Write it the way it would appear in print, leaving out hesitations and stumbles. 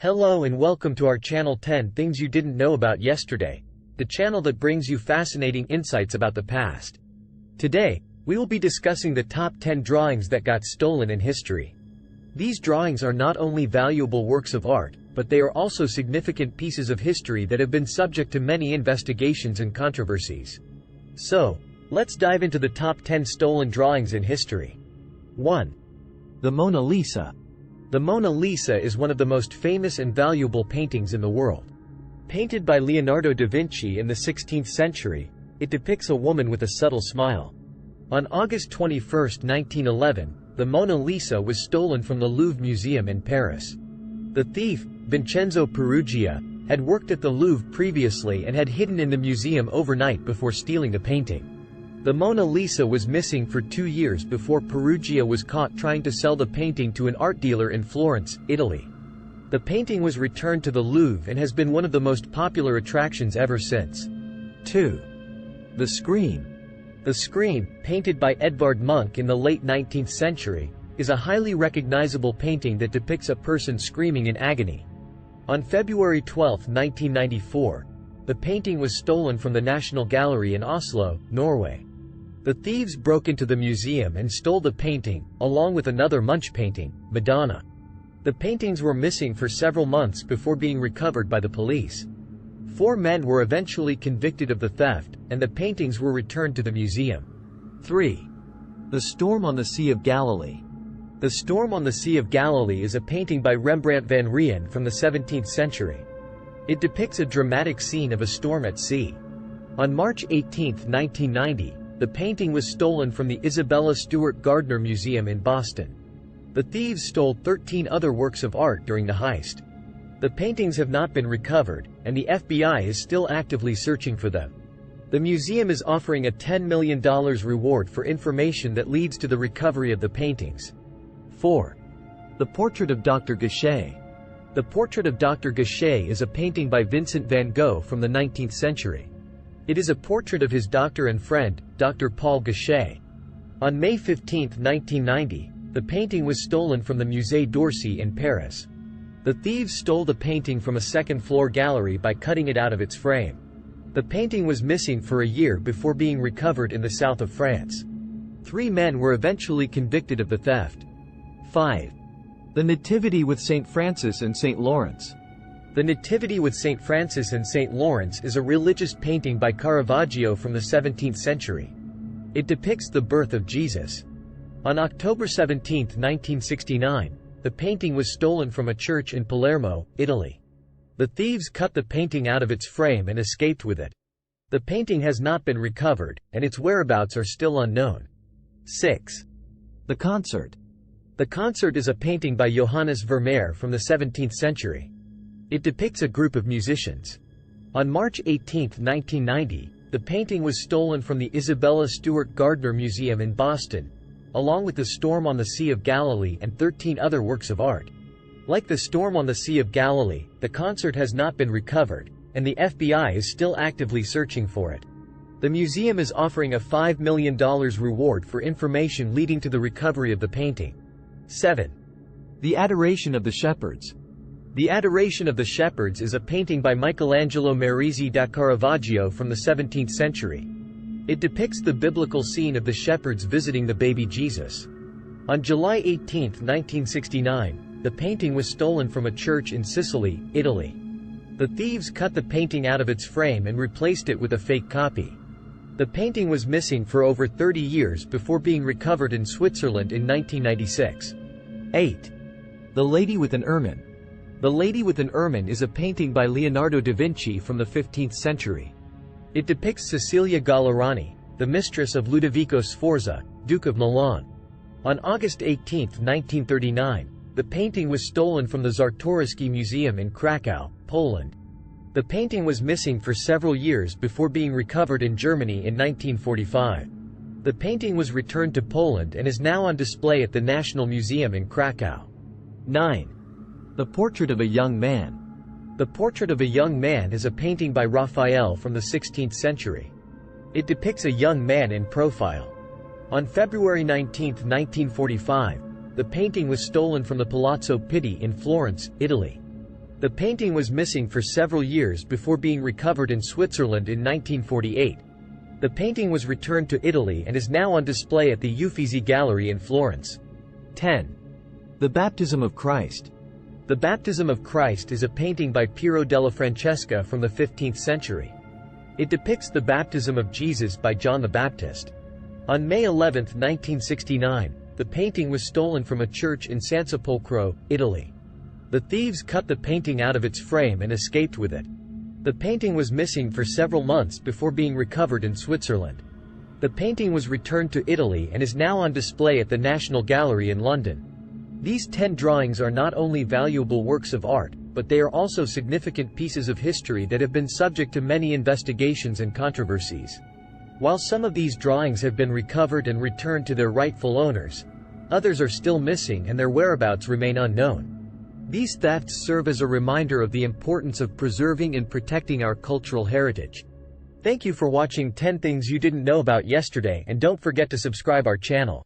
Hello and welcome to our channel 10 Things You Didn't Know About Yesterday, the channel that brings you fascinating insights about the past. Today, we will be discussing the top 10 drawings that got stolen in history. These drawings are not only valuable works of art, but they are also significant pieces of history that have been subject to many investigations and controversies. So, let's dive into the top 10 stolen drawings in history. 1. The Mona Lisa. The Mona Lisa is one of the most famous and valuable paintings in the world. Painted by Leonardo da Vinci in the 16th century, it depicts a woman with a subtle smile. On August 21, 1911, the Mona Lisa was stolen from the Louvre Museum in Paris. The thief, Vincenzo Peruggia, had worked at the Louvre previously and had hidden in the museum overnight before stealing the painting. The Mona Lisa was missing for 2 years before Peruggia was caught trying to sell the painting to an art dealer in Florence, Italy. The painting was returned to the Louvre and has been one of the most popular attractions ever since. 2. The Scream. The Scream, painted by Edvard Munch in the late 19th century, is a highly recognizable painting that depicts a person screaming in agony. On February 12, 1994, the painting was stolen from the National Gallery in Oslo, Norway. The thieves broke into the museum and stole the painting, along with another Munch painting, Madonna. The paintings were missing for several months before being recovered by the police. 4 men were eventually convicted of the theft, and the paintings were returned to the museum. 3. The Storm on the Sea of Galilee. The Storm on the Sea of Galilee is a painting by Rembrandt van Rijn from the 17th century. It depicts a dramatic scene of a storm at sea. On March 18, 1990, the painting was stolen from the Isabella Stewart Gardner Museum in Boston. The thieves stole 13 other works of art during the heist. The paintings have not been recovered, and the FBI is still actively searching for them. The museum is offering a $10 million reward for information that leads to the recovery of the paintings. 4. The Portrait of Dr. Gachet. The Portrait of Dr. Gachet is a painting by Vincent van Gogh from the 19th century. It is a portrait of his doctor and friend, Dr. Paul Gachet. On May 15, 1990, the painting was stolen from the Musée d'Orsay in Paris. The thieves stole the painting from a second-floor gallery by cutting it out of its frame. The painting was missing for a year before being recovered in the south of France. 3 men were eventually convicted of the theft. 5. The Nativity with St. Francis and St. Lawrence. The Nativity with St. Francis and St. Lawrence is a religious painting by Caravaggio from the 17th century. It depicts the birth of Jesus. On October 17, 1969, the painting was stolen from a church in Palermo, Italy. The thieves cut the painting out of its frame and escaped with it. The painting has not been recovered, and its whereabouts are still unknown. 6. The Concert. The Concert is a painting by Johannes Vermeer from the 17th century. It depicts a group of musicians. On March 18, 1990, the painting was stolen from the Isabella Stewart Gardner Museum in Boston, along with The Storm on the Sea of Galilee and 13 other works of art. Like The Storm on the Sea of Galilee, the Concert has not been recovered, and the FBI is still actively searching for it. The museum is offering a $5 million reward for information leading to the recovery of the painting. 7. The Adoration of the Sheperds. The Adoration of the Sheperds is a painting by Michelangelo Merisi da Caravaggio from the 17th century. It depicts the biblical scene of the shepherds visiting the baby Jesus. On July 18, 1969, the painting was stolen from a church in Sicily, Italy. The thieves cut the painting out of its frame and replaced it with a fake copy. The painting was missing for over 30 years before being recovered in Switzerland in 1996. 8. The Lady with an Ermine. The Lady with an Ermine is a painting by Leonardo da Vinci from the 15th century. It depicts Cecilia Gallerani, the mistress of Ludovico Sforza, Duke of Milan. On August 18, 1939, the painting was stolen from the Czartoryski Museum in Krakow, Poland. The painting was missing for several years before being recovered in Germany in 1945. The painting was returned to Poland and is now on display at the National Museum in Krakow. 9. The Portrait of a Young Man. The Portrait of a Young Man is a painting by Raphael from the 16th century. It depicts a young man in profile. On February 19, 1945, the painting was stolen from the Palazzo Pitti in Florence, Italy. The painting was missing for several years before being recovered in Switzerland in 1948. The painting was returned to Italy and is now on display at the Uffizi Gallery in Florence. 10. The Baptism of Christ. The Baptism of Christ is a painting by Piero della Francesca from the 15th century. It depicts the baptism of Jesus by John the Baptist. On May 11, 1969, the painting was stolen from a church in San Sepolcro, Italy. The thieves cut the painting out of its frame and escaped with it. The painting was missing for several months before being recovered in Switzerland. The painting was returned to Italy and is now on display at the National Gallery in London. These 10 drawings are not only valuable works of art, but they are also significant pieces of history that have been subject to many investigations and controversies. While some of these drawings have been recovered and returned to their rightful owners, others are still missing and their whereabouts remain unknown. These thefts serve as a reminder of the importance of preserving and protecting our cultural heritage. Thank you for watching 10 Things You Didn't Know About Yesterday, and don't forget to subscribe our channel.